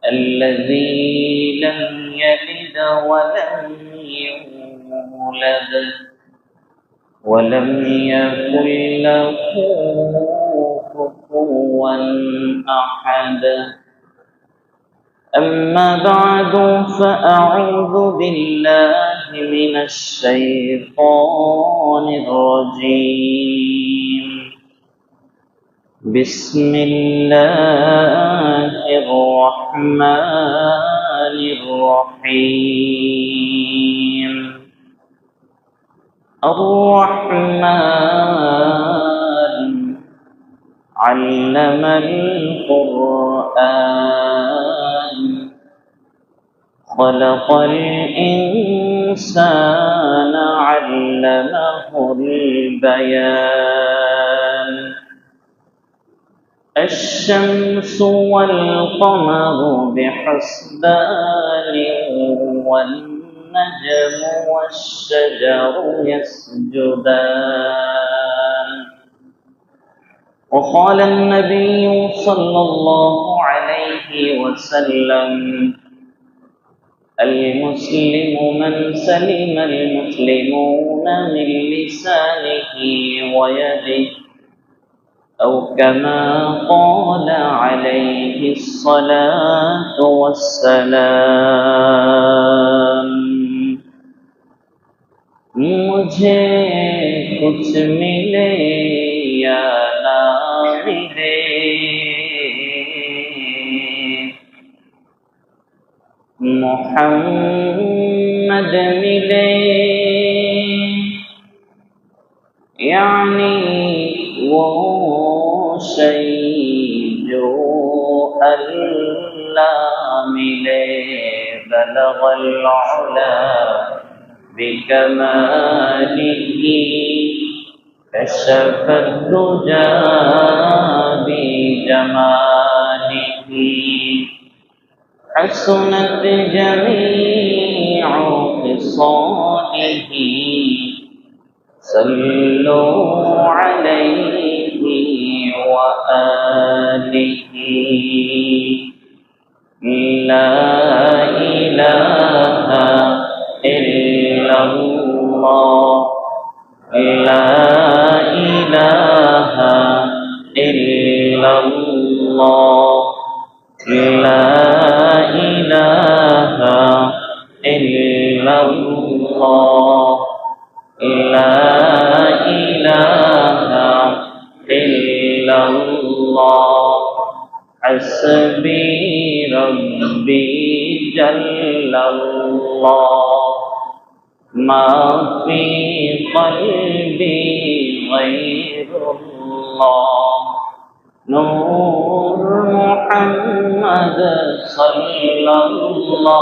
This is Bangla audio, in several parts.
الذي لم يلد ولم يولد ولم يكن له كفوا أحد. أما بعد فأعوذ بالله من الشيطان الرجيم. بسم الله الرحمن الرحيم. الرحمن علم القرآن خلق الإنسان علمه البيان. الشمس والقمر بحسبان والنجم والشجر يسجدان. وقال النبي صلى الله عليه وسلم: المسلم من سلم المسلمون من لسانه ويده، أو كما قال عليه الصلاة والسلام. मुझे कुछ मिले या ना मिले, मोहम्मद मिले, यानी वो शई जो अल्लाह मिले। बलगल उला बिकमालिही कशफत दुजा बिजमालिही हसनत जमीउ खिसालिही सल्लु अलैहि व आलिहि। ला इलाहा इल्लल्लाह, ला इलाहा इल्लल्लाह, ला इलाहा इल्लल्लाह, ला इलाहा इल्लल्लाह। हस्बी रब्बी जल्लल्लाह, मा फी क़ल्बी ग़ैरुल्लाह। नूर मुहम्मद सल्लल्लाह,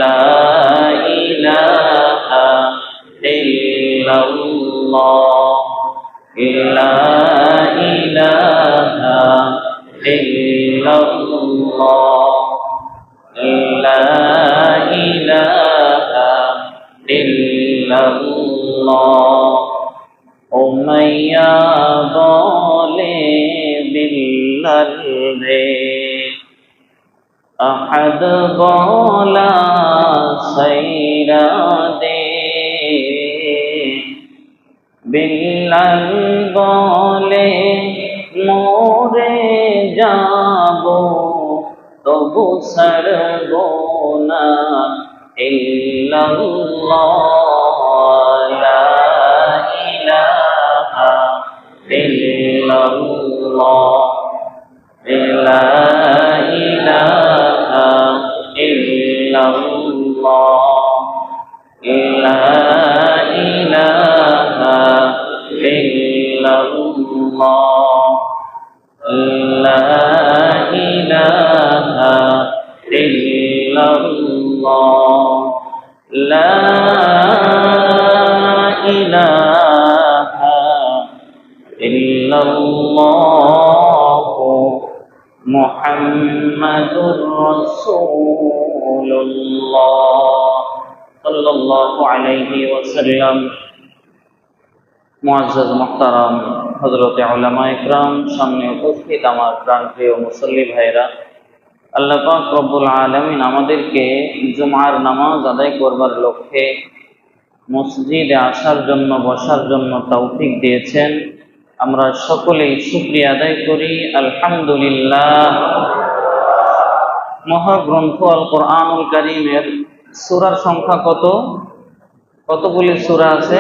ला इलाहा इल्लल्लाह, ला इलाहा इल्लल्लाह, ला इलाहा इल्लल्लाह। उमैया बोले बिल्लल रे, अहद बोला सैरा दे। बिल्लल बोले मोरे जाबो तबु सरबो ना इल्लल्लाह, ला इलाहा इल्लल्लाह, ला इलाहा इल्लल्लाह, ला इलाहा इल्लल्लाह, ला इलाहा इल्लल्लाह, ला इलाहा इल्लल्लाह। मुहम्मदुर रसूलुल्लाह सल्लल्लाहु अलैहि वसल्लम। मुअज़्ज़ज़ मुहतरम हज़रत उलमा इकराम, सामने उपस्थित আমার প্রাণপ্রিয় মুসল্লি ভাইরা, আল্লাহ পাক রব্বুল আলামিন আমাদেরকে জুমার নামাজ আদায় করবার লক্ষ্যে মসজিদে আসার জন্য, বসার জন্য তৌফিক দিয়েছেন। আমরা সকলেই শুকরিয়া আদায় করি, আলহামদুলিল্লাহ। মহাগ্রন্থ আল কোরআনুল কারীমের সূরার সংখ্যা কতগুলি সূরা আছে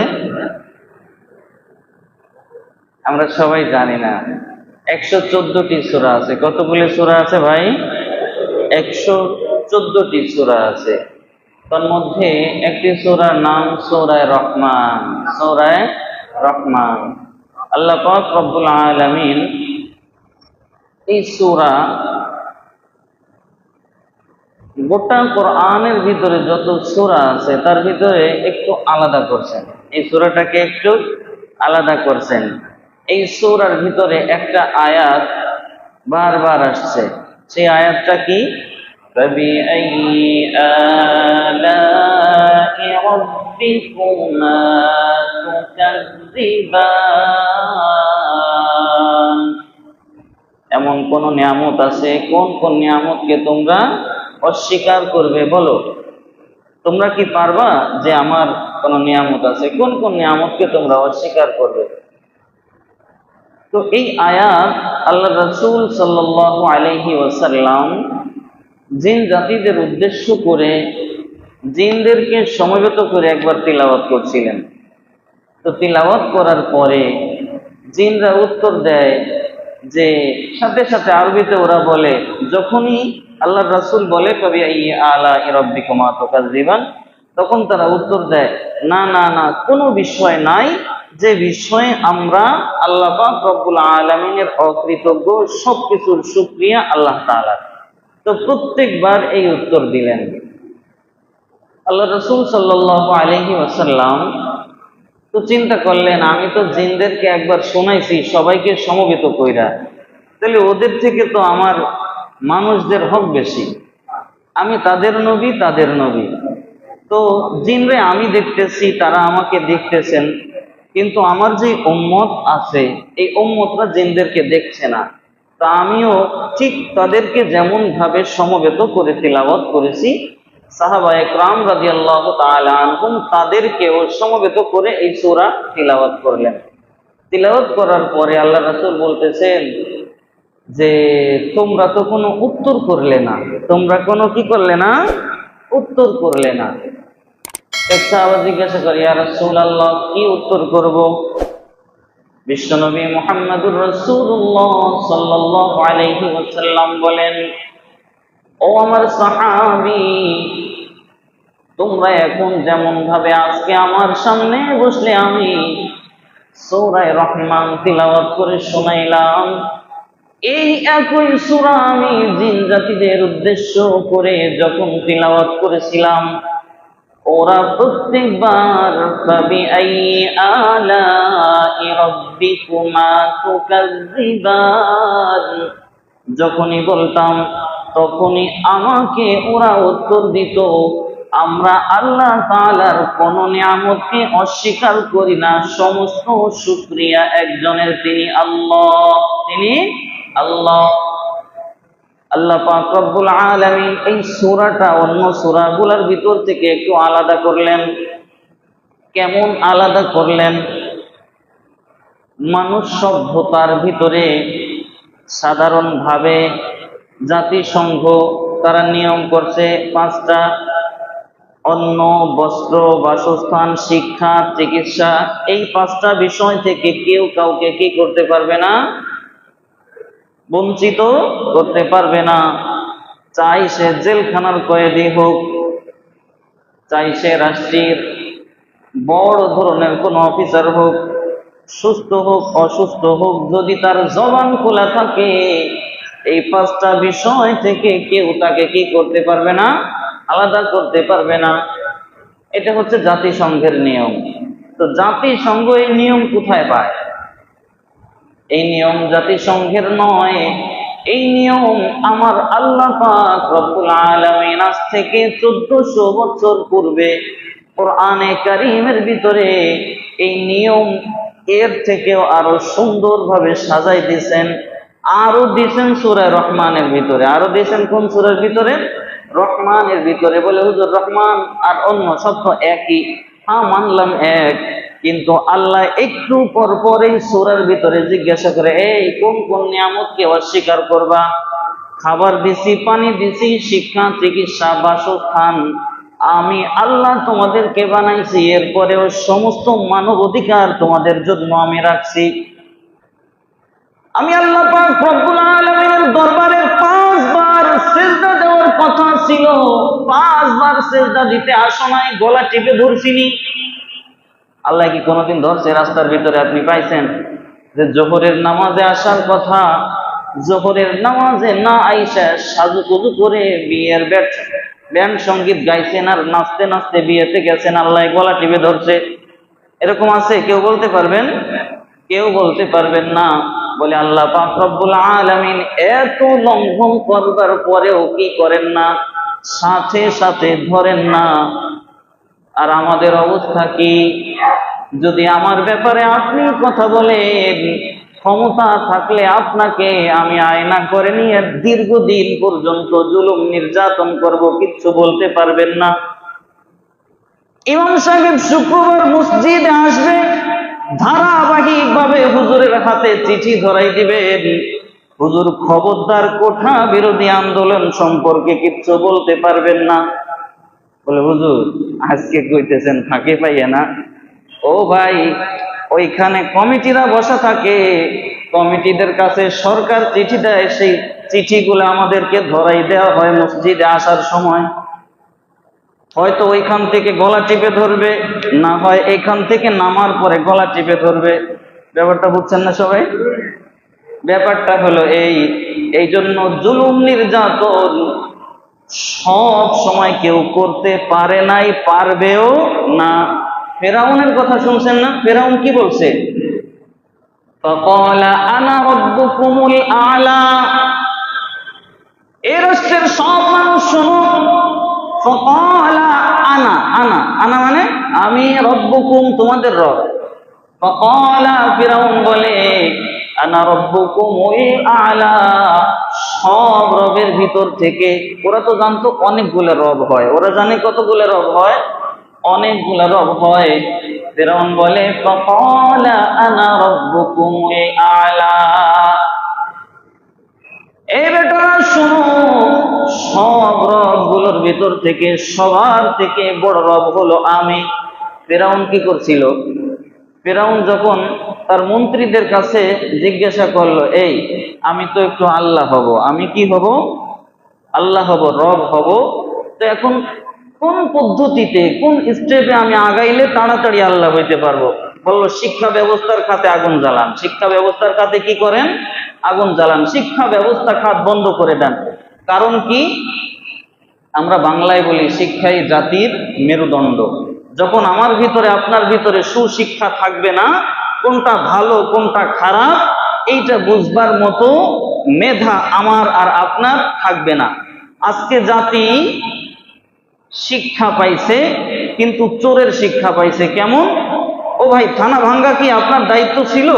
আমরা সবাই জানি না। 114টি সূরা আছে। কতগুলি সূরা আছে ভাই? 114টি সূরা আছে। তার মধ্যে একটি সূরার নাম সূরা রহমান। সূরা রহমান, আল্লাহ পাক রব্বুল আলামিন এই সূরা গোটা কোরআনের ভিতরে যত সূরা আছে তার ভিতরে একটু আলাদা করছেন। এই সূরাটাকে একটু আলাদা করছেন। এই সূরার ভিতরে একটা আয়াত বারবার আসছে। সেই আয়াতটা কি? فَبِأَيِّ آلَاءِ رَبِّكُمَا تُكَذِّبَانِ। এমন কোন নিয়ামত আছে, কোন কোন নিয়ামতকে তোমরা অস্বীকার করবে? বলো, তোমরা কি পারবা যে আমার কোন নিয়ামত আছে, কোন কোন নিয়ামতকে তোমরা অস্বীকার করবে? তো এই আয়াত আল্লাহ রাসূল সাল্লাল্লাহু আলাইহি ওয়াসাল্লাম জিন জাতিদের উদ্দেশ্য করে, জিনদেরকে সমবেত করে একবার তিলাওয়াত করছিলেন। তো তিলাওয়াত করার পরে জিনরা উত্তর দেয় যে, সাথে সাথে আরবিতে ওরা বলে, যখনই আল্লাহ রাসূল বলে ফাবিআইয়ি আলাኢ রাব্বিকুমা তুকাজ্জিবান, তখন তারা উত্তর দেয়, না না না, কোনো বিষয় নাই যে বিষয়ে আমরা আল্লাহ পাক রব্বুল আলামিনের অকৃতজ্ঞ, সবকিছুর শুকরিয়া আল্লাহ তাআলার। তো প্রত্যেকবার এই উত্তর দিলেন। আল্লাহ রাসূল সাল্লাল্লাহু আলাইহি ওয়াসাল্লাম তো চিন্তা করলেন, আমি তো জিনদেরকে একবার শোনাইছি সবাইকে সমবেত কইরা, তাহলে ওদের থেকে তো আমার মানুষদের হক বেশি। আমি তাদের নবী। তো জিনরে আমি দেখতেছি, তারা আমাকে দেখতেছেন, কিন্তু আমার যে উম্মত আছে এই উম্মতরা জিনদেরকে দেখছে না। তা আমিও ঠিক তাদেরকে যেমন ভাবে সমবেত করে তিলাওয়াত করেছি, সাহাবায়ে কেরাম রাদিয়াল্লাহু তাআলা আনহুম তাদেরকেও সমবেত করে এই সূরা তিলাওয়াত করলেন। তিলাওয়াত করার পরে আল্লাহ রাসূল বলতেছেন যে, তোমরা তো কোনো উত্তর করলে না, তোমরা কোনো কি করলে না? উত্তর করলে না। এক সাহাবা জিজ্ঞাসা করে, ইয়া রাসূলুল্লাহ, কি উত্তর করব? বিশ্বনবী মুহাম্মদুর রাসূলুল্লাহ সাল্লাল্লাহু আলাইহি ওয়াসাল্লাম বলেন, ও আমার সাহাবী, তোমরা এখন যেমন ভাবে আজকে আমার সামনে বসলে আমি সূরা রহমান তিলাওয়াত করে শোনাইলাম, এই একই সূরা আমি জিন জাতিদের উদ্দেশ্য করে যখন তিলাওয়াত করেছিলাম, ওরা প্রত্যেকবার ফাবিআইয়ি আলাኢ রাব্বিকুমা তুকাজ্জিবান যখনই বলতাম, তখনই আমাকে ওরা উত্তর দিত, আমরা আল্লাহ তাআলার কোন নিয়ামতকে অস্বীকার করি না, সমস্ত শুকরিয়া একজনের, তিনি আল্লাহ। তিনি আল্লাহ। আল্লাহ পাক রব্বুল আলামিন এই সূরাটা অন্য সূরাগুলোর ভিতর থেকে একটু আলাদা করলেন। কেমন আলাদা করলেন? মানুষ সভ্যতার ভিতরে সাধারণভাবে জাতিসংঘ তারা নিয়ম করছে 5টা: অন্ন, বস্ত্র, বাসস্থান, শিক্ষা, চিকিৎসা। এই 5টা বিষয় থেকে কেউ কাউকে কি করতে পারবে না? বঞ্চিত করতে পারবে না। চাই সে জেলখানার কয়েদি হোক, চাই সে রাষ্ট্রের বড় ধরনের কোন অফিসার হোক, সুস্থ হোক অসুস্থ হোক, যদি তার জবান খোলা থাকে, এই 5টা বিষয় থেকে কেউ তাকে কি করতে পারবে না? আলাদা করতে পারবে না। এটা হচ্ছে জাতিসংঘের নিয়ম। তো জাতিসংঘ এই নিয়ম কোথায় পায়? এই নিয়ম জাতিসংঘের নয়, এই নিয়ম আমার আল্লাহ পাক রব্বুল আলামিন আজ থেকে 1400 বছর পূর্বে কোরআনে কারীমের ভিতরে এই নিয়ম এর থেকেও আরো সুন্দরভাবে সাজাই দিয়েছেন। আরো দিয়েছেন সূরা রহমানের ভিতরে, আরো দিয়েছেন কোন সূরার ভিতরে? রহমানের ভিতরে। বলে হুজুর রহমান আর অন্য সব তো একই। হ্যাঁ মানলাম এক, কিন্তু আল্লাহ একটু পর পর এই সূরার ভিতরে জিজ্ঞাসা করে, এই কোন কোন নিয়ামতকে অস্বীকার করবা? খাবার দিছি, পানি দিছি, শিক্ষা, চিকিৎসা, বাসস্থান, আমি আল্লাহ তোমাদেরকে বানাইছি, এরপরেও সমস্ত মানব অধিকার তোমাদের জন্য আমি রাখছি। আমি আল্লাহ পাক রব্বুল আলামিনের দরবারে 5 বার সিজদা দেওয়ার কথা ছিল, 5 বার সিজদা দিতে আসো নাই, গলা টিপে ধরছিনি। আল্লাহ কি কোনোদিন ধরছে? রাস্তার ভিতরে আপনি পাইছেন যে জোহরের নামাজে আসার কথা, জোহরের নামাজে না আইসা সাজুগুজু করে বিয়ের ব্যান্ড সঙ্গীত গাইছেন আর নাচতে নাচতে বিয়েতে গেছেন, আল্লাহ গলা টিপে ধরছে? এরকম আছে? কেউ বলতে পারবেন? কেউ বলতে পারবেন না। বলে আল্লাহ পাক রব্বুল আলামিন এত লঙ্ঘন করবার পরেও কি করেন না? সাথে সাথে ধরেন না। আর আমাদের অবস্থা কি? যদি আমার ব্যাপারে আপনি কথা বলেন, ক্ষমতা থাকলে আপনাকে আমি আয়না করে নিয়ে দীর্ঘদিন পর্যন্ত জুলুম নির্যাতন করব, কিচ্ছু বলতে পারবেন না। ইমাম সাহেব শুক্রবার মসজিদে আসবে, ধারাবাহিক ভাবে হুজুরের হাতে চিঠি ধরাই দিবেন, হুজুর খবরদার কোঠা বিরোধী আন্দোলন সম্পর্কে কিচ্ছু বলতে পারবেন না। বলে হুজুর আজকে কইতেছেন ফাঁকে পাইয়ে না? ও ভাই, ওইখানে কমিটিরা বসা থাকে, কমিটিদের কাছে সরকার চিঠি দেয়, সেই চিঠিগুলো আমাদেরকে ধরাই দেওয়া হয় মসজিদে আসার সময়। হয়তো ওইখান থেকে গলা টিপে ধরবে, না হয় এখান থেকে নামার পরে গলা টিপে ধরবে। ব্যাপারটা বুঝছেন না সবাই? ব্যাপারটা হলো এই জন্য জুলুম নির্যাতন সব সময় কেউ করতে পারে নাই, পারবেও না। ফেরাউনের কথা শুনছেন না? ফেরাউন কি বলছে? ফাকালা আনা রাব্বুকুমুল আ'লা। এই রাষ্ট্রের সব মানুষ শুনো, ফাকালা আনা, আনা আনা মানে আমি, রব্বুকুম তোমাদের রব। ফাকালা ফিরাউন বলে আনা রব্বুকুমুল আ'লা, সব রবের ভিতর থেকে। ওরা তো জানতো অনেকগুলো রব হয়, ওরা জানে কতগুলো রব হয়, অনেকগুলো রব হয়। ফিরাউন বলে ফাকালা আনা রব্বুকুমুল আ'লা। এই বেটারা শুনো, সব রবগুলোর ভিতর থেকে সবার থেকে বড় রব হলো আমি। ফিরাউন কি করছিল? ফিরাউন যখন তার মন্ত্রীদের কাছে জিজ্ঞাসা করলো, এই আমি তো একটু আল্লাহ হব, আমি কি হব? আল্লাহ হব, রব হব, তো এখন কোন পদ্ধতিতে, কোন স্টেপে আমি আগাইলে তাড়াতাড়ি আল্লাহ হইতে পারবো? বললো শিক্ষা ব্যবস্থার খাতে আগুন জ্বালান। শিক্ষা ব্যবস্থার খাতে কি করেন? আগুন জ্বালান। শিক্ষা ব্যবস্থা খাত বন্ধ করে দেন। কারণ কি? আমরা বাংলায় বলি শিক্ষাই জাতির মেরুদণ্ড। যখন আমার ভিতরে আপনার ভিতরে সুশিক্ষা থাকবে না, কোনটা ভালো কোনটা খারাপ এইটা বুঝবার মতো মেধা আমার আর আপনার থাকবে না। আজকে জাতি শিক্ষা পাইছে, কিন্তু চোরের শিক্ষা পাইছে। কেমন? ও ভাই, থানা ভাঙ্গা কি আপনার দায়িত্ব ছিল?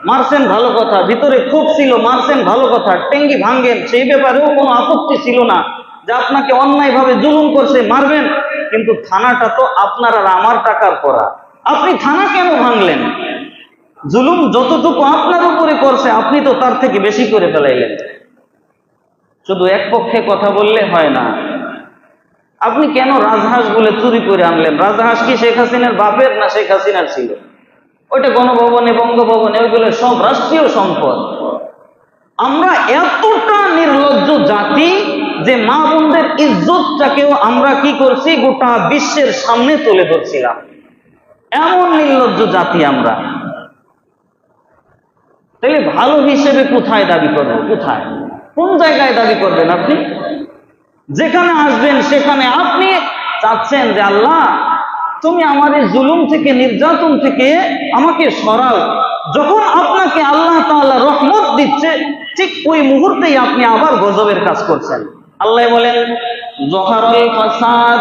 মারছেন ভালো কথা, ভিতরে খুব ছিল, মারছেন ভালো কথা, টেঙ্গি ভাঙ্গেন, সেই ব্যাপারেও কোনো আপত্তি ছিল না যে আপনাকে অন্যায়ভাবে জুলুম করছে, মারবেন। কিন্তু থানাটা তো আপনার আর আমার টাকার করা, আপনি থানা কেন ভাঙলেন? জুলুম যতটুকু আপনার উপরে করছে আপনি তো তার থেকে বেশি করে ফেলাইলেন। শুধু এক পক্ষে কথা বললে হয় না। আপনি কেন রাজহাঁস বলে চুরি করে আনলেন? রাজহাঁস কি শেখ হাসিনার বাপের না শেখ হাসিনার ছিল? ওইটা গণভবনে, বঙ্গভবনে, ওইগুলো সব রাষ্ট্রীয় সম্পদ। আমরা এতটা নির্লজ্জ জাতি যে মা বোনদের ইজ্জতটাকেও আমরা কি করছি, গোটা বিশ্বের সামনে তুলে ধরছিলাম। এমন নির্লজ্জ জাতি আমরা। তাহলে ভালো হিসেবে কোথায় দাবি করবো? কোথায়, কোন জায়গায় দাবি করবেন আপনি? যেখানে আসবেন সেখানে আপনি চাচ্ছেন যে আল্লাহ তুমি আমার এই জুলুম থেকে, নির্যাতন থেকে আমাকে সরাও। যখন আপনাকে আল্লাহ তাআলা রহমত দিচ্ছে, ঠিক ওই মুহূর্তেই আপনি আবার গজবের কাজ করছেন। আল্লাহ বলেন যহারাল ফাসাদ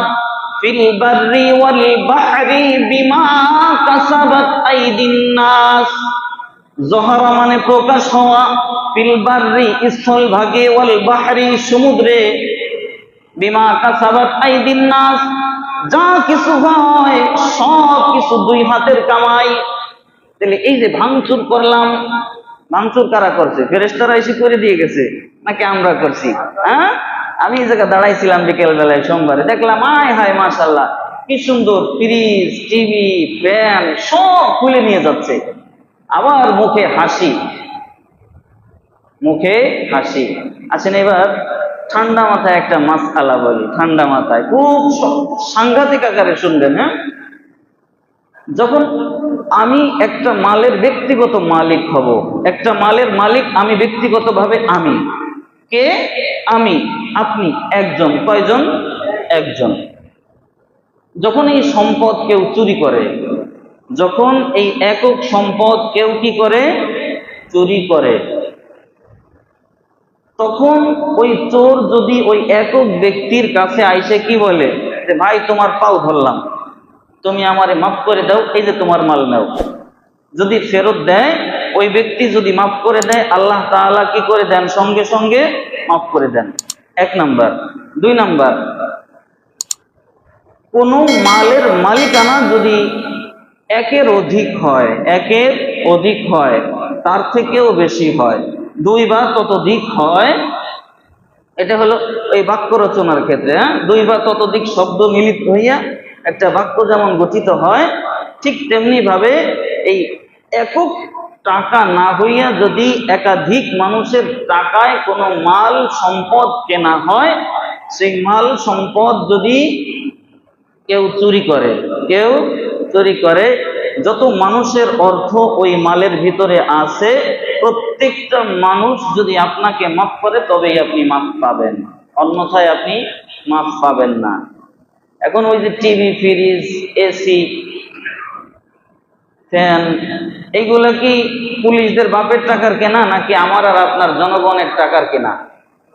ফিল বাররি ওয়াল বাহরি বিমা কাসাবাত আইদিন নাস। যহারা মানে প্রকাশ হওয়া, ফিল বাররি স্থল ভাগে ওয়াল বাহরি সমুদ্রে বিমা কাসাবাত আইদিন নাস যা কিছু হয় সব কিছু দুই হাতের কামাই। তাহলে এই যে ভাঙচুর করলাম, ভাঙচুর কারা করছে? ফেরেশতারা এসে করে দিয়ে গেছে নাকি আমরা করছি? হ্যাঁ, আমি এই জায়গায় দাঁড়াইছিলাম বিকেল বেলায় সোমবারে, দেখলাম আয় হায় মাশাআল্লাহ কি সুন্দর ফ্রিজ, টিভি, ফ্যান সব খুলে নিয়ে যাচ্ছে। আবার মুখে হাসি, মুখে হাসি। আছেন, এবার ঠান্ডা মাথায় একটা মাসআলা বলি, ঠান্ডা মাথায় খুব সাংঘাতিক আকারে শুনবেন। হ্যাঁ, যখন আমি একটা মালের ব্যক্তিগত মালিক হব, একটা মালের মালিক আমি ব্যক্তিগতভাবে, আমি কে? আমি, আপনি একজন, কয়জন? একজন। যখন এই সম্পদ কেউ চুরি করে, যখন এই একক সম্পদ কেউ কি করে? চুরি করে, তখন ওই চোর যদি ওই একক ব্যক্তির কাছে আইসে কি বলে যে ভাই তোমার পাও ধরলাম, তুমি আমারে মাফ করে দাও, এই যে তোমার মাল নাও। যদি ফেরত দেয়, ওই ব্যক্তি যদি মাফ করে দেয়, আল্লাহ তাআলা কি করে দেন? সঙ্গে সঙ্গে মাফ করে দেন। এক নাম্বার। দুই নাম্বার, কোন মালের মালিকানা যদি একের অধিক হয়, একের অধিক হয়, তার থেকেও বেশি হয়, দুই বা ততোধিক হয়, এটা হলো এই বাক্য রচনার ক্ষেত্রে। হ্যাঁ, দুই বা ততোধিক শব্দ মিলিত হইয়া একটা বাক্য যেমন গঠিত হয়, ঠিক তেমনি ভাবে এই একক টাকা না হইয়া যদি একাধিক মানুষের টাকায় কোনো মাল সম্পদ কেনা হয়, সেই মাল সম্পদ যদি কেউ চুরি করে, কেউ চুরি করে, যত মানুষের অর্থ ওই মালের ভিতরে আছে, প্রত্যেকটা মানুষ যদি আপনাকে মাফ করে তবেই আপনি মাফ পাবেন, অন্যথায় আপনি মাফ পাবেন না। এখন ওই যে টিভি, ফ্রিজ, এসি, ফ্যান, এইগুলা কি পুলিশদের বাপের টাকার কেনা নাকি আমার আর আপনার জনগণের টাকার কেনা?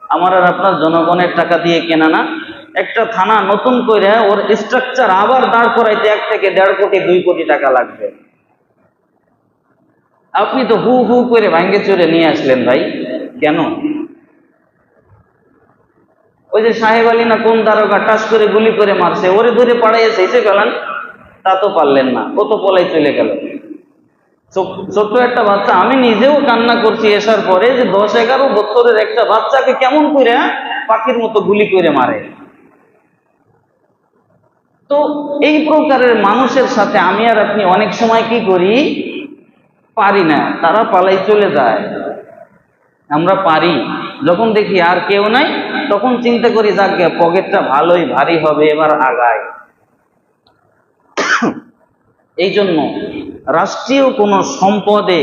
আমার আর আপনার জনগণের টাকা দিয়ে কেনা না। একটা থানা নতুন করে ওর স্ট্রাকচার আবার দাঁড় করাইতে 1 থেকে 1.5 কোটি 2 কোটি টাকা লাগবে। আপনি তো হু হু করে ভাঙ্গে চড়ে নিয়ে আসলেন ভাই, কেন? ওই যে সাহেব আলী না কোন দারোগা টাস করে গুলি করে মারছে, ওরে ধরে পাড়াইয়েছে, এসে গেলেন, তা তো পারলেন না, ও তো পলাই চলে গেল। ছোট্ট একটা বাচ্চা, আমি নিজেও কান্না করছি এসার পরে, যে 10-11 বছরের একটা বাচ্চাকে কেমন করে পাখির মতো গুলি করে মারে। তো এই প্রকারের মানুষের সাথে আমি আর আপনি অনেক সময় কি করি? পারি না, তারা পালাই চলে যায়, আমরা পারি। যখন দেখি আর কেউ নাই, তখন চিন্তা করি যাকে পকেটটা ভালোই ভারী হবে, এবার আগায়। এই জন্য রাষ্ট্রীয় কোনো সম্পদে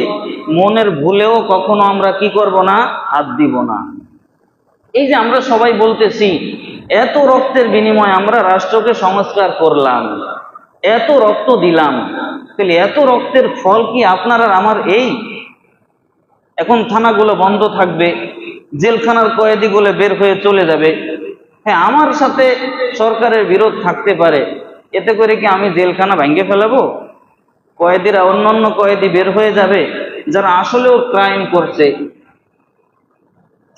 মনের ভুলেও কখনো আমরা কি করব না? হাত দিব না। এই যে আমরা সবাই বলতেছি এত রক্তের বিনিময়ে আমরা রাষ্ট্রকে সংস্কার করলাম, এত রক্ত দিলাম, তাহলে এত রক্তের ফল কি আপনার আর আমার এই? এখন থানাগুলো বন্ধ থাকবে, জেলখানার কয়েদিগুলো বের হয়ে চলে যাবে। হ্যাঁ, আমার সাথে সরকারের বিরোধ থাকতে পারে, এতে করে কি আমি জেলখানা ভেঙে ফেলাবো? কয়েদিরা, অন্যান্য কয়েদি বের হয়ে যাবে যারা আসলেও ক্রাইম করছে।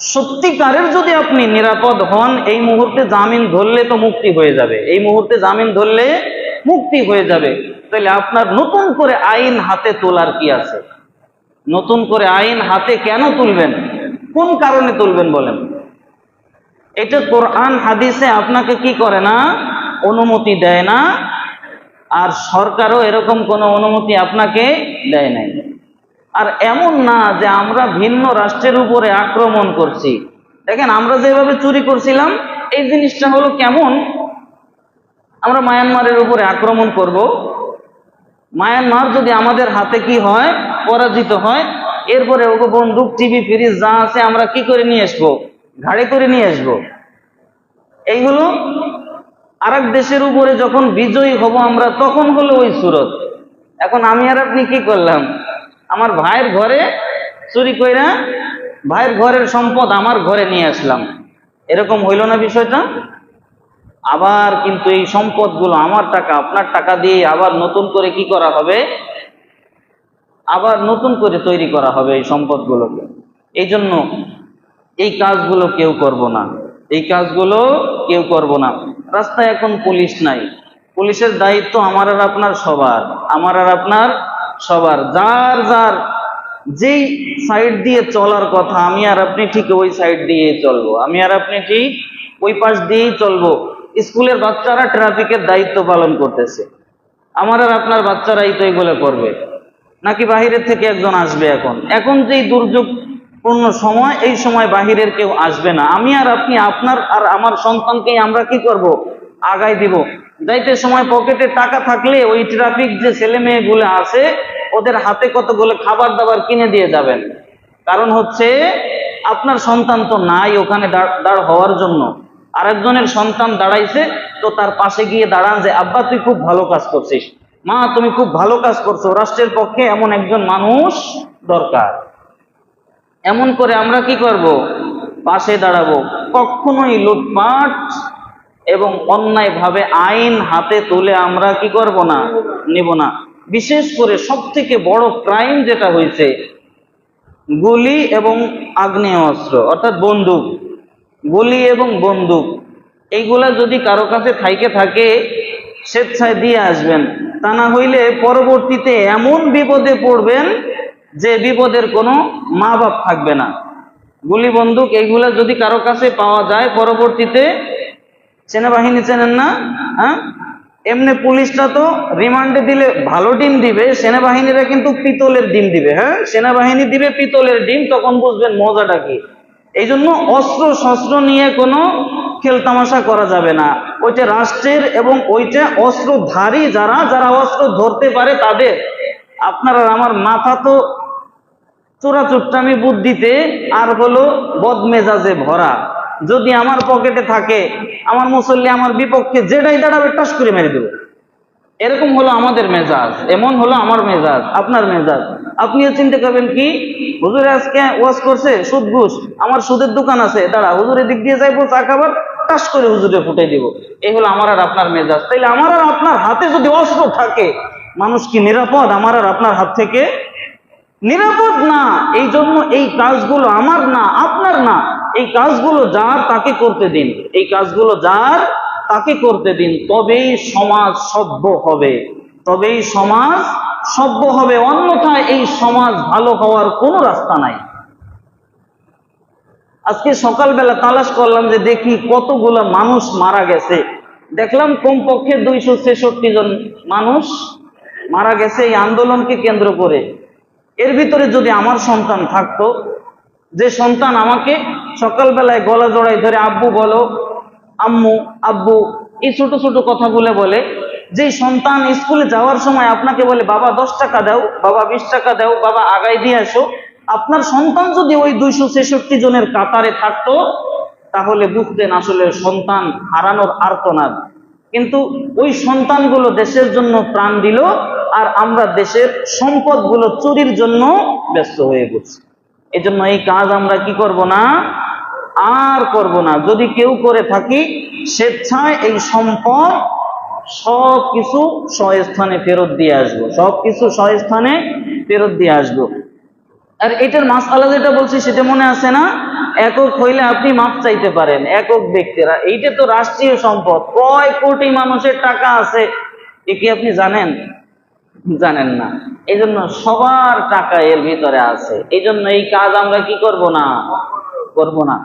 সত্যিকারের যদি আপনি নিরাপদ হন, এই মুহূর্তে জামিন ধরলে তো মুক্তি হয়ে যাবে, এই মুহূর্তে জামিন ধরলে মুক্তি হয়ে যাবে। তাহলে আপনার নতুন করে আইন হাতে তোলার কি আছে? নতুন করে আইন হাতে কেন তুলবেন? কোন কারণে তুলবেন বলেন? এটা কোরআন হাদিসে আপনাকে কি করে না? অনুমতি দেয় না, আর সরকারও এরকম কোনো অনুমতি আপনাকে দেয় নাই। আর এমন না যে আমরা ভিন্ন রাষ্ট্রের উপরে আক্রমণ করছি। দেখেন, আমরা যেভাবে চুরি করছিলাম, এই জিনিসটা হলো কেমন? আমরা মায়ানমারের উপরে আক্রমণ করব, মায়ানমার যদি আমাদের হাতে কি হয়? পরাজিত হয়, এরপরে ওকে বন্দুক, টিভি, ফ্রিজ যা আছে আমরা কি করে নিয়ে আসবো? ঘাড়ে করে নিয়ে আসবো। এই হলো আরেক দেশের উপরে যখন বিজয়ী হব আমরা, তখন হলো ওই সুরত। এখন আমি আর আপনি কি করলাম? আমার ভাইয়ের ঘরে চুরি কইরা ভাইয়ের ঘরের সম্পদ আমার ঘরে নিয়ে আসলাম, এরকম হইল না বিষয়টা? আবার কিন্তু এই সম্পদগুলো আমার টাকা, আপনার টাকা দিয়ে আবার নতুন করে কি করা হবে? আবার নতুন করে তৈরি করা হবে এই সম্পদগুলোকে। এই জন্য এই কাজগুলো কেউ করব না, এই কাজগুলো কেউ করব না। রাস্তায় এখন পুলিশ নাই, পুলিশের দায়িত্ব আমার আর আপনার সবার, আমার আর আপনার সবার। যার যার যেই সাইড দিয়ে চলার কথা, আমি আর আপনি ঠিক ওই সাইড দিয়েই চলবো, আমি আর আপনি ঠিক ওই পাশ দিয়েই চলবো। স্কুলের বাচ্চারা ট্রাফিকের দায়িত্ব পালন করতেছে, আমার আর আপনার বাচ্চারাই তো এগুলো করবে, নাকি বাহিরের থেকে একজন আসবে? এখন এখন যেই দুর্যোগপূর্ণ সময়, এই সময় বাহিরের কেউ আসবে না। আমি আর আপনি, আপনার আর আমার সন্তানকেই আমরা কি করব? আগাই দিব। যাইতে সময় পকেটে টাকা থাকলে ওই ট্রাফিক যে ছেলে মেয়েগুলো আছে, ওদের হাতে কতগুলো খাবার দাবার কিনে দিয়ে যাবেন। কারণ হচ্ছে আপনার সন্তান তো নাই ওখানে দাঁড় হওয়ার জন্য, আরেকজনের সন্তান দাঁড়াইছে, তো তার পাশে গিয়ে দাঁড়ান যে আব্বা তুই খুব ভালো কাজ করছিস, মা তুমি খুব ভালো কাজ করছো, রাষ্ট্রের পক্ষে এমন একজন মানুষ দরকার। এমন করে আমরা কি করব? পাশে দাঁড়াবো। কখনোই লুটপাট এবং অন্যায়ভাবে আইন হাতে তুলে আমরা কি করব না, নিব না। বিশেষ করে সব থেকে বড় ক্রাইম যেটা হয়েছে, গুলি এবং আগ্নেয়াস্ত্র অর্থাৎ বন্দুক, গুলি এবং বন্দুক, এইগুলা যদি কারো কাছে থাকে স্বেচ্ছায় দিয়ে আসবেন, তা না হইলে পরবর্তীতে এমন বিপদে পড়বেন যে বিপদের কোনো মা বাপ থাকবে না। গুলি বন্দুক এইগুলা যদি কারো কাছে পাওয়া যায়, পরবর্তীতে সেনাবাহিনী চেনেন না? হ্যাঁ, এমনি পুলিশটা তো রিমান্ডে দিলে ভালো ডিম দিবে, সেনাবাহিনীরা কিন্তু পিতলের ডিম দিবে। হ্যাঁ, সেনাবাহিনী দিবে পিতলের ডিম, তখন বুঝবেন মজাটা কি। এই জন্য অস্ত্র শস্ত্র নিয়ে কোনো খেলতামাশা করা যাবে না। ওইটা রাষ্ট্রের এবং ওইটা অস্ত্রধারী যারা যারা অস্ত্র ধরতে পারে তাদের। আপনার আর আমার মাথা তো চোরাচুট্টামি বুদ্ধিতে আর হলো বদমেজাজে ভরা। যদি আমার পকেটে থাকে, আমার মুসল্লি আমার বিপক্ষে যেটাই দাঁড়াবে টাস করে মেরে দেবো, এরকম হলো আমাদের মেজাজ, এমন হলো আমার মেজাজ, আপনার মেজাজ। আপনিও চিন্তা করবেন কি, হুজুরে আজকে ওয়াজ করছে সুদ ঘুষ, আমার সুদের দোকান আছে, দাঁড়া হুজুরের দিক দিয়ে যাইবো চা খাবার, টাস করে হুজুরে ফুটে দিব। এই হলো আমার আর আপনার মেজাজ। তাইলে আমার আর আপনার হাতে যদি অস্ত্র থাকে, মানুষ কি নিরাপদ আমার আর আপনার হাত থেকে? নিরাপদ না। এই জন্য এই কাজগুলো আমার না, আপনার না, এই কাজগুলো যার তাকে করতে দিন, এই কাজগুলো যার তাকে করতে দিন, তবেই সমাজ সভ্য হবে, তবেই সমাজ সভ্য হবে। অন্যথায় এই সমাজ ভালো হওয়ার কোনো রাস্তা নাই। আজকে সকালবেলা তালাশ করলাম যে দেখি কতগুলো মানুষ মারা গেছে, দেখলাম কমপক্ষে 266 জন মানুষ মারা গেছে এই আন্দোলনকে কেন্দ্র করে। এর ভিতরে যদি আমার সন্তান থাকতো, যে সন্তান আমাকে সকালবেলায় গলা জড়াই ধরে আব্বু বলো, আম্মু, আব্বু, এই ছোট ছোট কথাগুলো বলে, যেই সন্তান স্কুলে যাওয়ার সময় আপনাকে বলে বাবা 10 টাকা দাও, বাবা 20 টাকা দাও, বাবা আগায় দিয়ে আসো, আপনার সন্তান যদি ওই 266 জনের কাতারে থাকতো, তাহলে বুঝতেন আসলে সন্তান হারানোর আর্তনাদ। কিন্তু ওই সন্তানগুলো দেশের জন্য প্রাণ দিল, আর আমরা দেশের সম্পদগুলো চুরির জন্য ব্যস্ত হয়ে পড়ছি। এই জন্য এই কাজ আমরা কি করব না, আর করব না। যদি কেউ করে থাকি, স্বেচ্ছায় এই সম্পদ সবকিছু স্বস্থানে ফেরত দিয়ে আসবো, সবকিছু স্বস্থানে ফেরত দিয়ে আসবো। আর এটার মাসআলা যেটা বলছি সেটা মনে আছে না? একক হইলে আপনি মাপ চাইতে পারেন, একক ব্যক্তিরা। এইটা তো রাষ্ট্রীয় সম্পদ, কয় কোটি মানুষের টাকা আছে এ কি আপনি জানেন? জানেন না। এই জন্য সবার টাকা এর ভিতরে আছে। এই জন্য এই কাজ আমরা কি করব না, করব না।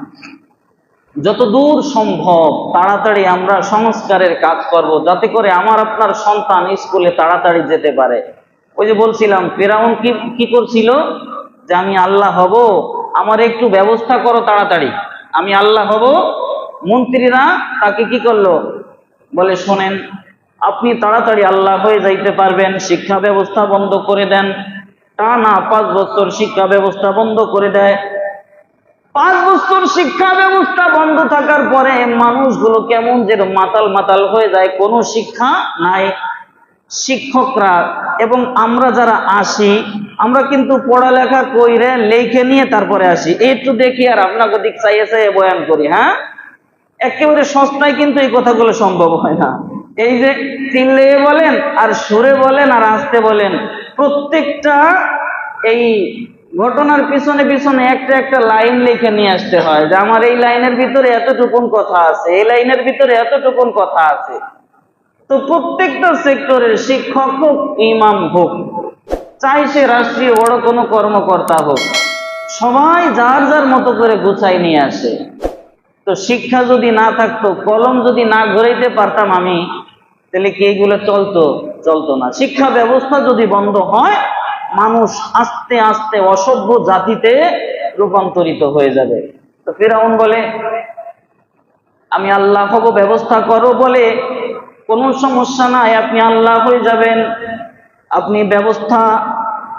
যত দূর সম্ভব তাড়াতাড়ি আমরা সংস্কারের কাজ করব, যাতে করে আমার আপনার সন্তান স্কুলে তাড়াতাড়ি যেতে পারে। ওই যে বলছিলাম ফিরআউন কি করছিল, যে আমি আল্লাহ হব, আমার একটু ব্যবস্থা করো তাড়াতাড়ি, আমি আল্লাহ হব। মন্ত্রীরা তাকে কি করলো, বলে শোনেন আপনি তাড়াতাড়ি আল্লাহ হয়ে যাইতে পারবেন, শিক্ষা ব্যবস্থা বন্ধ করে দেন। তা না, 5 বছর শিক্ষা ব্যবস্থা বন্ধ করে দেয়। 5 বছর শিক্ষা ব্যবস্থা বন্ধ থাকার পরে মানুষগুলো কেমন যেন মাতাল মাতাল হয়ে যায়, কোনো শিক্ষা নাই। শিক্ষকরা এবং আমরা যারা আসি, আমরা কিন্তু পড়ালেখা কইরে লেখে নিয়ে তারপরে আসি, একটু দেখি আর আপনাকে দিক চাইয়ে চাইয়ে বয়ান করি। হ্যাঁ, একেবারে সস্তায় কিন্তু এই কথাগুলো সম্ভব হয় না। এই যে চিল্লে বলেন আর সুরে বলেন আর আস্তে বলেন, প্রত্যেকটা এই ঘটনার পিছনে পিছনে একটা একটা লাইন লিখে নিয়ে আসতে হয় যে আমার এই লাইনের ভিতরে এতটুকুন কথা আছে, এই লাইনের ভিতরে এতটুকুন কথা আছে। তো প্রত্যেকটা সেক্টরের শিক্ষক হোক, ইমাম হোক, চাই সে রাষ্ট্রীয় বড় কোনো কর্মকর্তা হোক, সবাই যার যার মতো করে গুছাই নিয়ে আসে। তো শিক্ষা যদি না থাকতো, কলম যদি না ঘুরাইতে পারতাম আমি, তাহলে কি এগুলো চলতো না। শিক্ষা ব্যবস্থা যদি বন্ধ হয়, মানুষ আস্তে আস্তে অসভ্য জাতিতে রূপান্তরিত হয়ে যাবে। তো ফিরআউন বলে আমি আল্লাহ হব, ব্যবস্থা করো, বলে কোনো সমস্যা নাই, আপনি আল্লাহ হয়ে যাবেন, আপনি ব্যবস্থা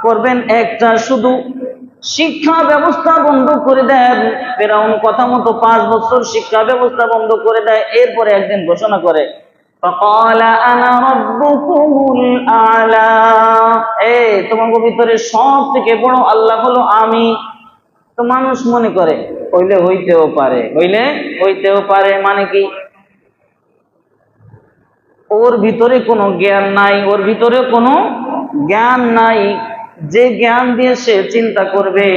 করবেন, একটা শুধু শিক্ষা ব্যবস্থা বন্ধ করে দেন। ফিরআউন কথা মতো 5 বছর শিক্ষা ব্যবস্থা বন্ধ করে দেয়। এরপরে একদিন ঘোষণা করে فقال انا ربكم الاعلى, তোমার ভিতরে সব থেকে বড় আল্লাহ হলো আমি। তো মানুষ মনে করে হইতেও পারে, মানে কি ওর ভিতরে কোনো জ্ঞান নাই, ওর ভিতরে কোনো জ্ঞান নাই, যে জ্ঞান দিয়ে সে চিন্তা করবে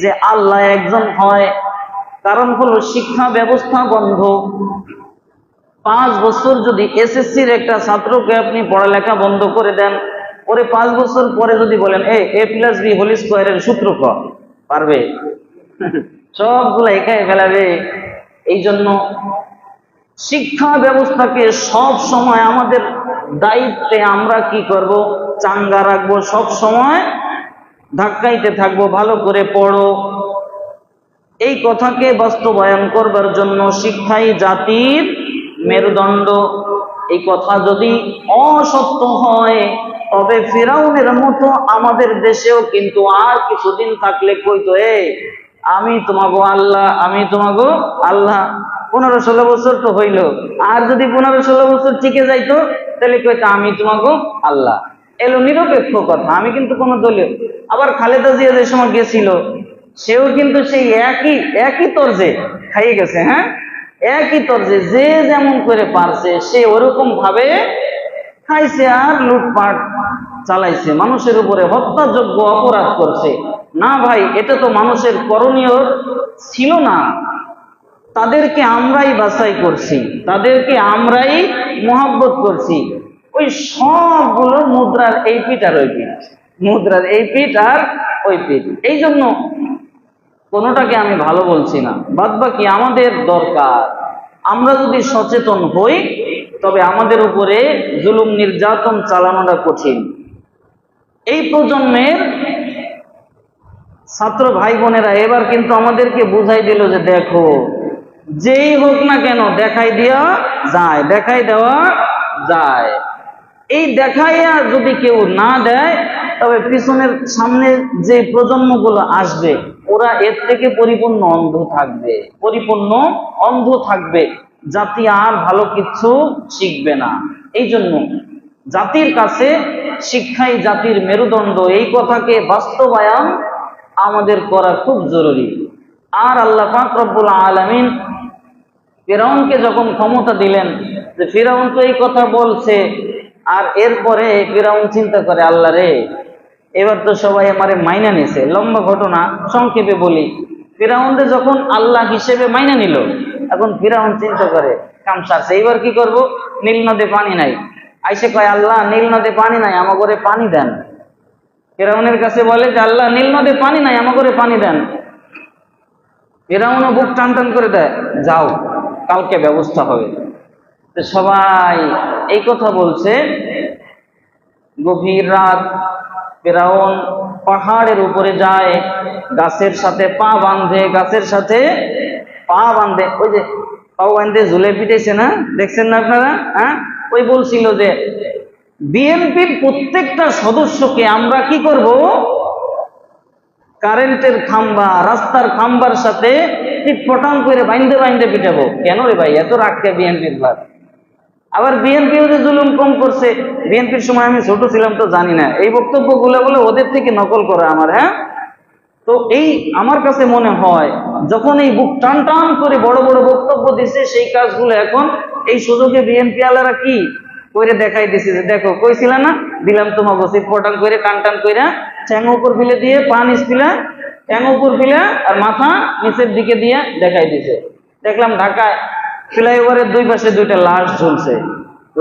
যে আল্লাহ একজন হয়। কারণ হলো শিক্ষা ব্যবস্থা বন্ধ। 5 বছর যদি এসএসসির একটা ছাত্রকে আপনি পড়ালেখা বন্ধ করে দেন, ওরে 5 বছর পরে যদি বলেন a+b² এর সূত্র ক, পারবে? সবগুলো একাই ফেলাবে। এই জন্য শিক্ষা ব্যবস্থাকে সব সময় আমাদের দায়িত্বে আমরা কি করব, চাঙ্গা রাখবো, সব সময় ধাক্কাইতে থাকবো, ভালো করে পড়ো। এই কথাকে বাস্তবায়ন করবার জন্য শিক্ষাই জাতির মেরুদণ্ড। এই কথা যদি অসত্য হয়, তবে ফিরআউনের মতো আমাদের দেশেও কিন্তু আর কিছুদিন থাকলে কইতো আমি তোমাগো আল্লাহ, আমি তোমাগো আল্লাহ। 15-16 বছর তো হইল, আর যদি 15-16 বছর টিকে যাইতো তাহলে কইতো আমি তোমাগো আল্লাহ। এলো নিরপেক্ষ কথা, আমি কিন্তু কোনো দলীয়। আবার খালেদা জিয়া যে সময় গেছিল, সেও কিন্তু সেই একই তরজে খাইয়ে গেছে। হ্যাঁ, একই তরজে, যে যেমন করে পারছে সে ওরকম ভাবে খাইছে আর লুটপাট চালাইছে, মানুষের উপরে হত্যাযোগ্য অপরাধ করছে। না ভাই, এটা তো মানুষের করণীয় ছিল না। তাদেরকে আমরাই বাছাই করছি, তাদেরকে আমরাই মহব্বত করছি। ওই সবগুলো মুদ্রার এই পিঠ আর ওই পিঠ, মুদ্রার এই পিঠ আর ওই পিঠ। এই জন্য কোনোটাকে আমি ভালো বলছি না, বাদবাকি আমাদের দরকার। আমরা যদি সচেতন হই, তবে আমাদের উপরে জুলুম নির্যাতন চালানোটা কঠিন। এই প্রজন্মের ছাত্র ভাই বোনেরা এবার কিন্তু আমাদেরকে বুঝাই দিল যে দেখো, যেই হোক না কেন দেখাই দেওয়া যায়। এই দেখাইয়া যদি কেউ না দেয়, তবে পিছনের সামনে যে প্রজন্মগুলো আসবে, ওরা এর থেকে পরিপূর্ণ অন্ধ থাকবে, জাতি আর ভালো কিছু শিখবে না। এই জন্য জাতির কাছে শিক্ষাই জাতির মেরুদণ্ড, এই কথাকে বাস্তবায়ন আমাদের করা খুব জরুরি। আর আল্লাহ পাক রব্বুল আলামিন ফিরআউনকে যখন ক্ষমতা দিলেন, যে ফিরআউন তো এই কথা বলছে, আর এরপরে ফিরআউন চিন্তা করে আল্লাহ রে, এবার তো সবাই আমারে মাইনা নিছে। লম্বা ঘটনা, সংক্ষেপে বলি। ফিরআউনকে যখন আল্লাহ হিসেবে মাইনা নিল, এখন ফিরআউন চিন্তা করে কাম সারছে, এইবার কি করব? নীল নদে পানি নাই। আইসে কয় আল্লাহ, নীল নদে পানি নাই, আমার ঘরে পানি দেন। ফিরআউনের কাছে বলে যে আল্লাহ, নীল নদে পানি নাই, আমার ঘরে পানি দেন। ফিরআউনও বুক টান টান করে দেয়, যাও, কালকে ব্যবস্থা হবে। তো সবাই এই কথা বলছে। গভীর রাত, ফিরআউন পাহাড়ের উপরে যায়, গাছের সাথে পা বাঁধে, ওই যে পা বাঁধে ঝুলে পিটেছে না, দেখছেন না আপনারা? হ্যাঁ, ওই বলছিল যে বিএনপির প্রত্যেকটা সদস্যকে আমরা কি করব, কারেন্টের খাম্বা, রাস্তার খাম্বার সাথে টিপপটাং করে বাইন্ধে পিটাবো। কেন রে ভাই, এত রাখতে বিএনপির ভাত? আবার বিএনপিও যে জুলুম কম করছে, বিএনপির সময় আমি ছোট ছিলাম তো জানি না, এই বক্তব্যগুলো বলে ওদের থেকে নকল করে আমার। হ্যাঁ, তো এই আমার কাছে মনে হয় যখন এই বুক টান টান করে বড় বড় বক্তব্য দিছে, সেই কাজগুলো এখন এই সুযোগে বিএনপি আলারা কি করে দেখাই দিছে যে দেখো, কইছিল না, দিলাম তোমাকে টিপপটাং করে টান টান করে ঠ্যাং উপর ফেলে দিয়ে পা নিচ ফেলে, ঠ্যাং উপর ফেলে আর মাথা নিচের দিকে দিয়ে দেখাই দিছে। দেখলাম ঢাকায় ফ্লাইওভারের দুই পাশে দুইটা লাশ ঝুলছে,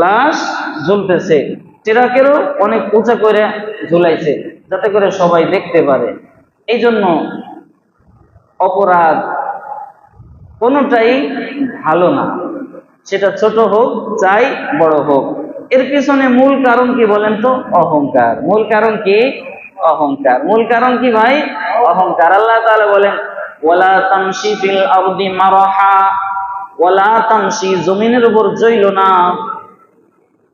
লাশ ঝুলতেছে, ট্রাকেরও অনেক উঁচা করে ঝুলাইছে যাতে করে সবাই দেখতে পারে। এই জন্য অপরাধ কোনোটাই ভালো না, সেটা ছোট হোক চাই বড় হোক। এর পিছনে মূল কারণ কি বলেন তো? অহংকার। মূল কারণ কি? অহংকার। মূল কারণ কি ভাই? অহংকার। আল্লাহ তাআলা বলেন ওয়ালা তামশি ফিল আরদি মারহা, ওয়ালা তামশি, জমিনের উপর চইলো না,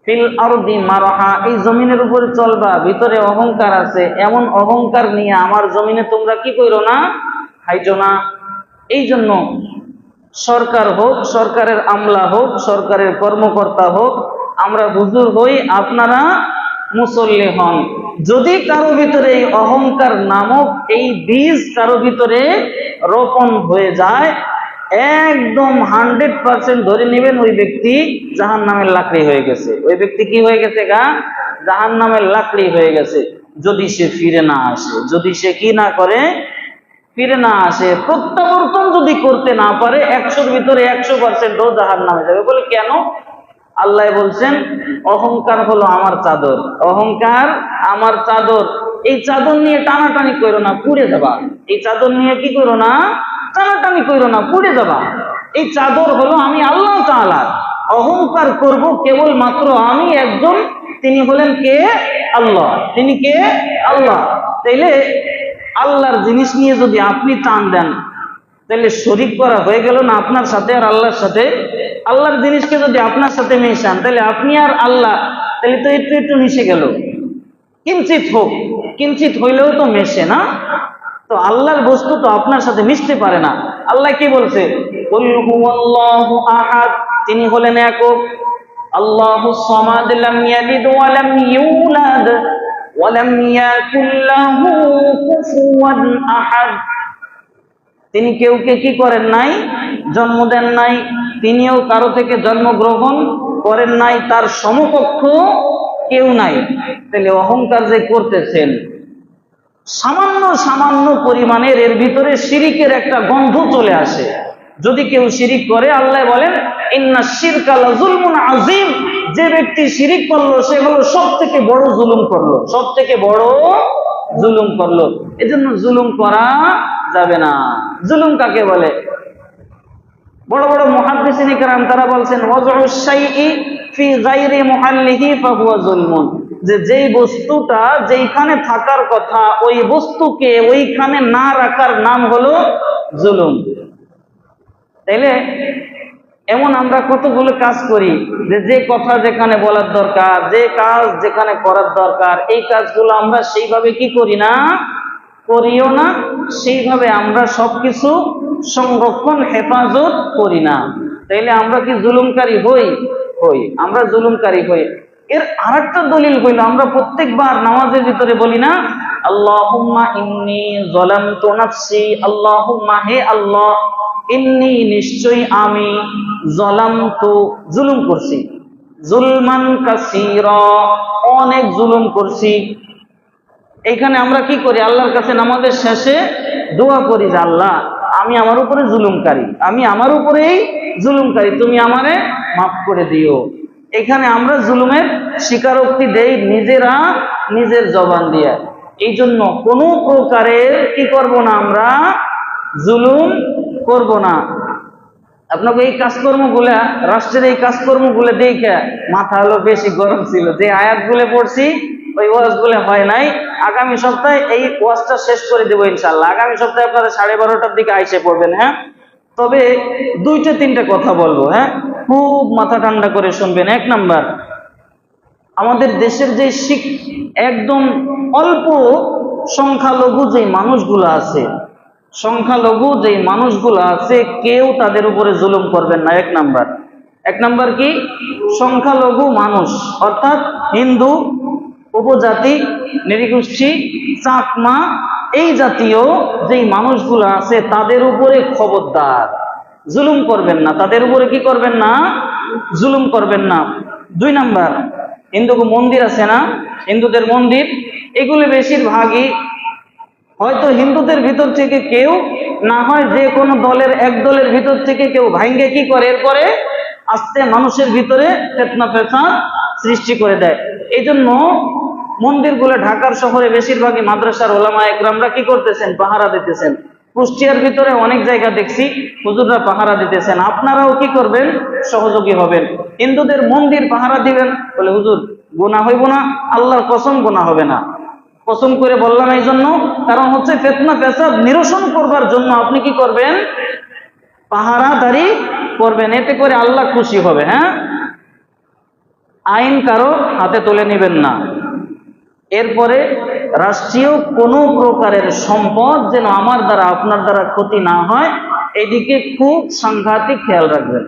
ফিল আরদি মারহা, এই জমিনের উপরে চলবা, ভিতরে অহংকার আছে, এমন অহংকার নিয়ে আমার জমিনে তোমরা কি কইরো না? হাইটো না। এই জন্য সরকার হোক, সরকারের আমলা হোক, সরকারের কর্মকর্তা হোক, আমরা হুজুর হই, আপনারা মুসল্লি হন, যদি কারো ভিতরে এই অহংকার নামক এই বীজ কারো ভিতরে রোপণ হয়ে যায়, একদম 100% ধরে নেবেন ওই ব্যক্তি জাহান্নামের লাকড়ি হয়ে গেছে। ওই ব্যক্তি কি হয়ে গেছে গা? জাহান্নামের লাকড়ি হয়ে গেছে। যদি সে ফিরে না আসে, যদি সে কি না করে, ফিরে না আসে, প্রত্যাবর্তন যদি করতে না পারে, 100-র ভিতরে 100% ও জাহান্নামে যাবে। বলে কেন? আল্লাহ বলছেন অহংকার হলো আমার চাদর, অহংকার আমার চাদর, এই চাদর নিয়ে টানাটানি করো না, পুড়ে যাবা। এই চাদর নিয়ে কি করো না? টানাটানি করো না, পুড়ে যাবা। এই চাদর হলো আমি আল্লাহ তাআলা, অহংকার করব কেবলমাত্র আমি একজন, তিনি হলেন কে? আল্লাহ। তিনি কে? আল্লাহ। তাইলে আল্লাহর জিনিস নিয়ে যদি আপনি টান দেন, তাহলে শরীক করা হয়ে গেল না আপনার সাথে আর আল্লাহর সাথে? আল্লাহর জিনিসকে যদি আপনার সাথে মেশান, তাহলে আপনি আর আল্লাহ, তাহলে তো একটু একটু মিশে গেল, কিঞ্চিত হোক, কিঞ্চিত হইলেও তো মেশে না। তো আল্লাহর বস্তু তো আপনার সাথে মিশতে পারে না। আল্লাহ কি বলছে? কুল হুয়াল্লাহু আহাদ, তিনি হলেন একক। আল্লাহুস সামাদ, লাম ইয়ালিদ ওয়া লাম ইউলাদ ওয়া লাম ইয়াকুল লাহু কুফুয়ান আহাদ, তিনি কেউকে কি করেন নাই? জন্ম দেন নাই, তিনিও কারো থেকে জন্মগ্রহণ করেন নাই, তার সমকক্ষ কেউ নাই। তাহলে অহংকার যে করতেছেন, সামান্য সামান্য পরিমাণের এর ভিতরে শিরিকের একটা গন্ধ চলে আসে। যদি কেউ শিরিক করে, আল্লাহ বলেন ইন্না শিরকা লাযুলমুন আযীম, যে ব্যক্তি শিরিক করলো সে হলো সবথেকে বড় জুলুম করলো, সবথেকে বড় জুলুম করলো। এজন্য জুলুম করা যাবে না। জুলুম কাকে বলে? বড় বড় মুহাদ্দিসিন কিরাম তারা বলছেন ওয়াজউশ শাইই ফি গায়রি মুহাল্লিহি ফাহুয়া যুলমুন, যে যেই বস্তুটা যেইখানে থাকার কথা ওই বস্তুকে ওইখানে না রাখার নাম হলো জুলুম। তাইলে এমন আমরা কতগুলো কাজ করি যে যে কথা যেখানে বলার দরকার, যে কাজ যেখানে করার দরকার, এই কাজগুলো আমরা সেইভাবে কি করি না, করিও না, সেইভাবে আমরা সবকিছু সংরক্ষণ হেফাজত করি না। তাইলে আমরা কি জুলুমকারী হই? হই, আমরা জুলুমকারী হই। এর আরেকটা দলিল হইল, আমরা প্রত্যেকবার নামাজের ভিতরে বলি না আল্লাহুম্মা ইন্নী যালামতু নাফসি, আল্লাহুম্মা, হে আল্লাহ, ইন্নী, নিশ্চয়ই আমি, যালামতু, জুলুম করছি, জুলমান কাসীরা, অনেক জুলুম করছি। এইখানে আমরা কি করি? আল্লাহর কাছে নামাজের শেষে দোয়া করি যে আল্লাহ, আমি আমার উপরে জুলুমকারী, আমি আমার উপরেই জুলুমকারী, তুমি আমারে মাফ করে দিও। এখানে আমরা জুলুমের স্বীকারোক্তি দেই নিজেরা, নিজের জবান দিয়ে। এই জন্য কোনো প্রকারের কি করব না, আমরা জুলুম করব না। আপনাকে এই কাজকর্মগুলা, রাষ্ট্রের এই কাজকর্মগুলো দেখে মাথা হলো বেশি গরম ছিল। যে আয়াতগুলো পড়ছি ওই ওয়াজগুলো হয় নাই। আগামী সপ্তাহে এই ওয়াজটা শেষ করে দেবো ইনশাআল্লাহ। আগামী সপ্তাহে আপনারা 12:30টার দিকে আইসে পড়বেন। হ্যাঁ, তবে 2-3টা কথা বলবো। হ্যাঁ, খুব মাথা ঠান্ডা করে শুনবেন। 1 নাম্বার, আমাদের দেশের যে একদম অল্প সংখ্যালঘু যে মানুষগুলো আছে, সংখ্যালঘু যে মানুষগুলো আছে, কেউ তাদের উপরে জুলুম করবেন না। 1 নাম্বার। 1 নাম্বার কি? সংখ্যালঘু মানুষ অর্থাৎ হিন্দু, উপজাতি, নৃগোষ্ঠী, চাকমা, এই জাতীয় যেই মানুষগুলো আছে তাদের উপরে খবরদার জুলুম করবেন না। তাদের উপরে কি করবেন না? জুলুম করবেন না। 2 নাম্বার, হিন্দু মন্দির আছে না, হিন্দুদের মন্দির, এগুলি বেশিরভাগই হয়তো হিন্দুদের ভিতর থেকে কেউ, না হয় যে কোনো দলের এক দলের ভিতর থেকে কেউ ভাঙ্গে কি করে, এরপরে আস্তে মানুষের ভিতরে ফিতনা ফেসাদ সৃষ্টি করে দেয়। এই জন্য মন্দিরগুলো ঢাকার শহরে বেশিরভাগই মাদ্রাসার ওলামা একরামরা কি করতেছেন, পাহারা দিতেছেন। কুষ্টিয়ার ভিতরে অনেক জায়গা দেখছি হুজুররা পাহারা দিতেছেন। আপনারাও কি করবেন, সহযোগী হবেন। হিন্দুদের মন্দির পাহারা দিবেন, বলে হুজুর গুনাহ হইব না? আল্লাহর কসম গুনাহ হবে না। কসম করে বললাম এই জন্য, কারণ হচ্ছে ফিতনা ফেসাদ নিরসন করবার জন্য আপনি কি করবেন, পাহারাদারি করবেন। এতে করে আল্লাহ খুশি হবে। হ্যাঁ, আইন কারো হাতে তুলে নেবেন না। এরপরে রাষ্ট্রীয় কোনো প্রকারের সম্পদ যেন আমার দ্বারা আপনার দ্বারা ক্ষতি না হয়, এদিকে খুব সাংঘাতিক খেয়াল রাখবেন।